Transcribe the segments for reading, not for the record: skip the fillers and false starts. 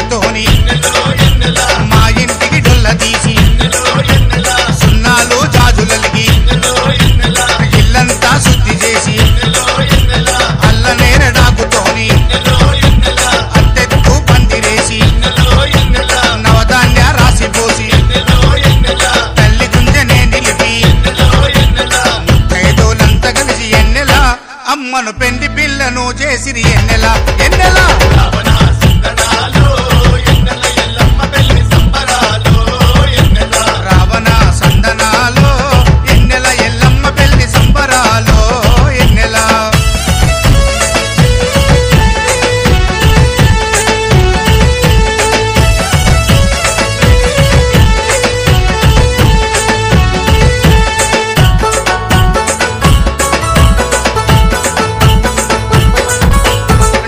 పూజతోని మా ఇంటికి డొల్ల తీసి సున్నాలు జాజులలిగి ఇల్లంతా శుద్ధి చేసి అల్లనేరడాకుతోని అత్తెత్తు పందిరేసి నవధాన్య రాసి పోసి తల్లి గుంజనే నిలిపి ముత్తైదోలంతా కలిసి ఎన్నెలా అమ్మను పెండి పిల్లను చేసిరి ఎన్నెలా ఎన్నెలా రావణ సందనాలో ఎన్నెల ఎల్లమ్మ పెళ్లి సంబరాలో ఎన్నెలా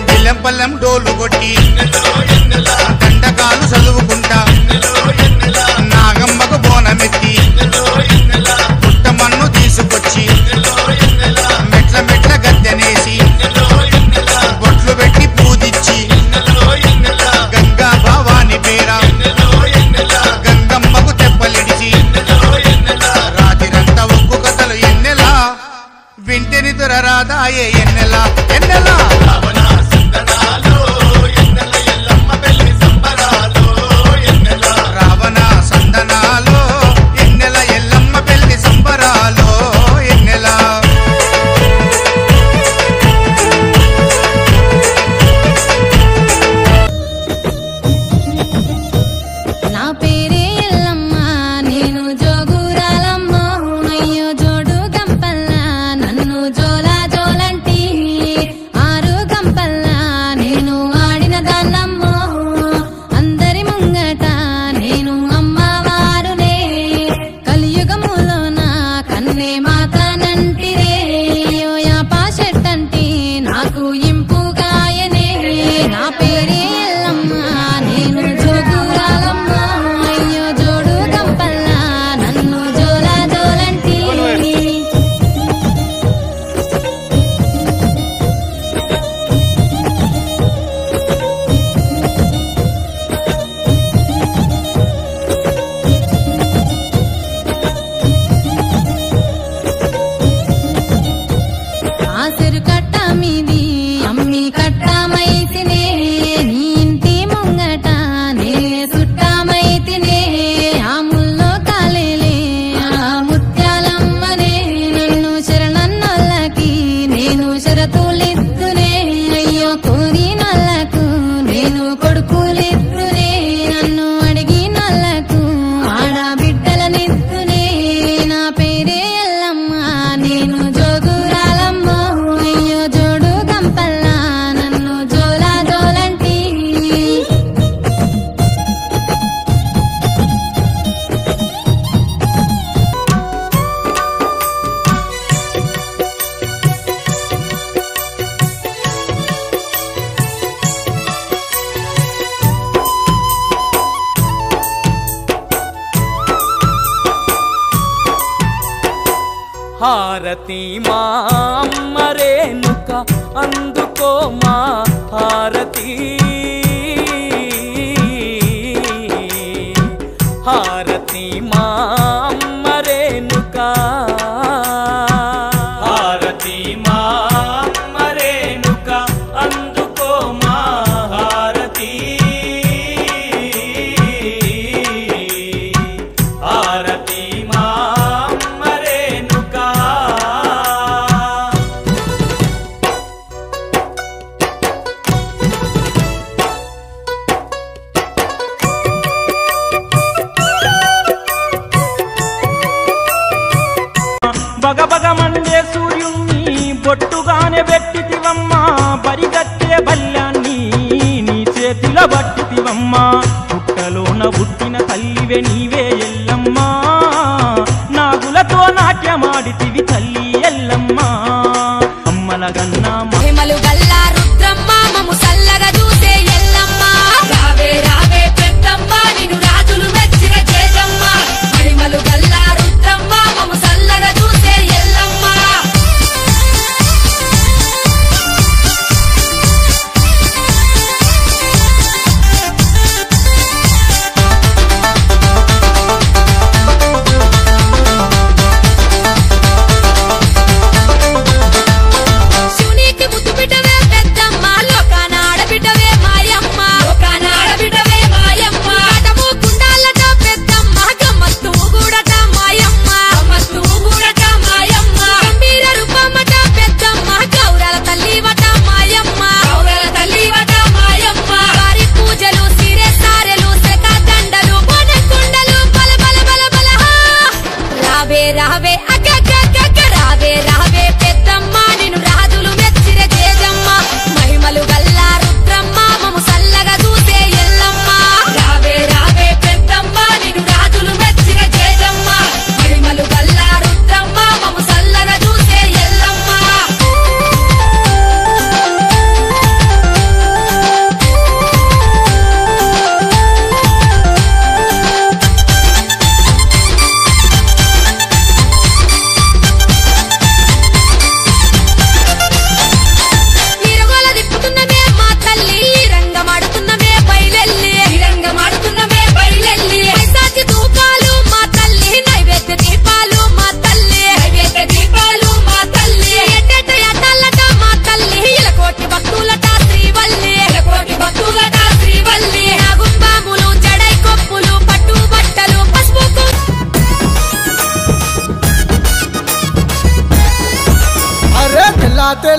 జిల్లెంపల్లెం డోలు కొట్టి దండకాలు చదువుకుంటా నాగమ్మకు బోనమెత్తి పుట్టమన్ను తీసుకొచ్చి మెట్ల మెట్ల గద్దెనేసి బొట్లు పెట్టి పూజిచ్చి గంగా భావాని పేర గంగమ్మకు తెప్పలిడిచి రాత్రిరంతా ఒక్కు కథలు ఎన్నెలా వింటెని దొరరాదాయే ఎన్నెలా ఎన్నెలా రావణ సందనాలో ఎన్నెల ఎల్లమ్మ పెళ్లి సంబరాలో ఎన్నెలా నా పేరే ఎల్లమ్మ నేను జోగురాలమ్మ అయ్యో జోడు గంపల్ల నన్ను జోలా జోలంటి ఆరు గంపల్ల నేను ఆడిన దాన్నమ్మ అందరి ముంగట నేను అమ్మవారునే కలియుగములో నా కన్నే మాతనంటిరే అయ్యో యాపా చెట్టంటి నాకు ఇంపుగాయనే నా పేరే ఎల్లమ్మ నేను జోగురాలమ్మ అయ్యో జోడు గంపల్ల నన్ను జోలా జోలంటి ఆసరు కట్ట మీది అమ్మి కట్టమైతినే నీ ఇంటి ముంగట నే సుట్టమైతినే ఆ ముల్లో కాలేలే ఆ ముత్యాలమ్మనే నన్ను శరణన్నోళ్ళకి నేను షరతులిద్దునే అయ్యో కోరినోళ్ళకు నేను కొడుకులిద్దునే నన్ను అడిగినోళ్ళకు ఆడబిడ్డలనిద్దునే నా పేరే ఎల్లమ్మ నేను జోగురాలమ్మ అయ్యో జోడు గంపల్ల నన్ను జోలా జోలంటి హారతి మా అమ్మ రేణుక అందుకో మా హారతి హారతి మా అమ్మ రేణుక హారతి మా అమ్మ రేణుక అందుకో మా హారతి హారతి మా అమ్మ రేణుక బగబగ మండే సూర్యుణ్ణి బొట్టుగానే పెట్టితివమ్మా బరిగట్టే బల్యాన్ని నీ చేతిలో బట్టితివమ్మా పుట్టలోన పుట్టిన తల్లివే నీవే ఎల్లమ్మా నాగులతో నాట్యమాడితివి తల్లి ఎల్లమ్మా అమ్మల గన్నా మహిమలు గల్లా రుద్రమ్మ మమ్ము సల్లగా చూసే ఎల్లమ్మ రావే రావే పెద్దమ్మ నిన్ను రాజులు మెచ్చిన చేజమ్మ మహిమలు గల్లా రుద్రమ్మ మమ్ము సల్లగా చూసే ఎల్లమ్మ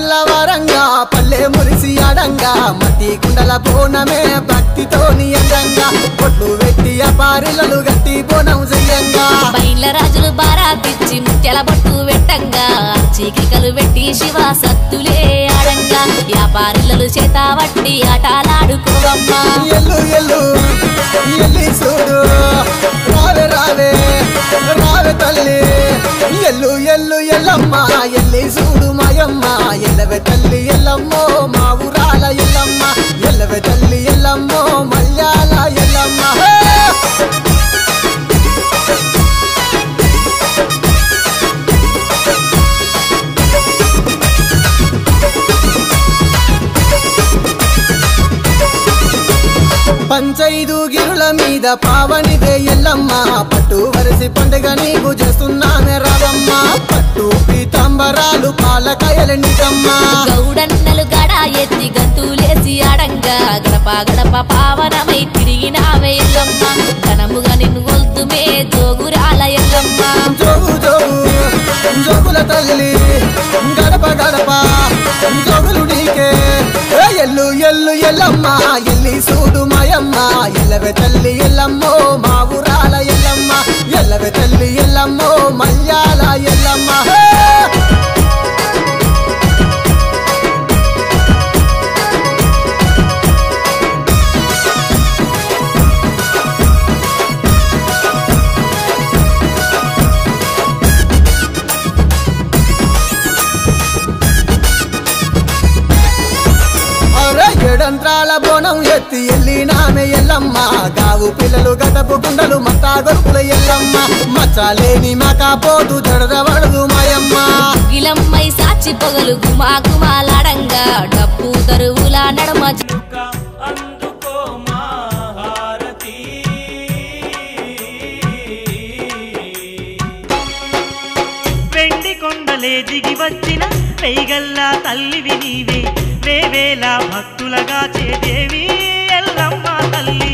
తెల్లవారంగా పల్లె మురిసి ఆడంగా మట్టి కుండల బోనమే భక్తితో నియంగా పొట్లు వెట్టి పారిలలు గట్టి బోనం చెయ్యంగా బయళ్ళ రాజులు బారాతిచ్చి ముత్యాల బొట్టు వెట్టంగా చీకికలు వెట్టి శివ సత్తులే ఆడంగా వ్యాపారులు చేత వట్టి ఆటలాడుకోవమ్మా ఎల్లు ఎల్లు ఎల్లి చూడు రావే రావే రావే తల్లి ఎల్లు ఎల్లు ఎల్లమ్మ ఎల్లి చూడు మాయమ్మ ఎల్లవే తల్లి ఎల్లమ్మో మా ఊరాల ఎల్లమ్మ ఎల్లవే తల్లి ఎల్లమ్మో మల్యాల ఎల్లమ్మ పంచైదు గిరుల మీద పావనిదే ఎల్లమ్మ పట్టు వరిసి పండుగ నీకు చేస్తున్నానే రావమ్మ పట్టు పీతాంబరాలు పాలకాయల నిజమ్మ గౌడన్నలు గడ ఎత్తి గంతులేసి ఆడంగా గడప గడప పావనమై తిరిగినావే ఎల్లమ్మ ఘనముగా నిన్ను గొల్తుమే జోగురాల ఎల్లమ్మ జోగు జోగు జోగుల తల్లి గడప గడప జోగులు నీకే ఎల్లు ఎల్లు ఎల్లమ్మ ఎల్లి చూడు మాయమ్మ ఎల్లవే తల్లి ఎల్లమ్మో మా ఊరాల ఎల్లమ్మ ఎల్లవే తల్లి ఎల్లమ్మో మల్యాల ఎల్లమ్మ ఏడంత్రాల బోనం ఎత్తి ఎల్లినామె ఎల్లమ్మ గావు పిల్లలు గడపు కుండలు మత్తా గొరుకుల ఎల్లమ్మ మచ్చాలేని మకాపోతు దడదవడదు మాయమ్మ గిలమ్మై సాచి పొగలు గుమా గుమాలాడంగా డప్పు తరువుల నడమ అందుకో మా హారతి వెండి కొండలే దిగి వచ్చిన పైగల్లా తల్లివి నీవే వేవేల భక్తులగా చేదేవి ఎల్లమ్మ తల్లి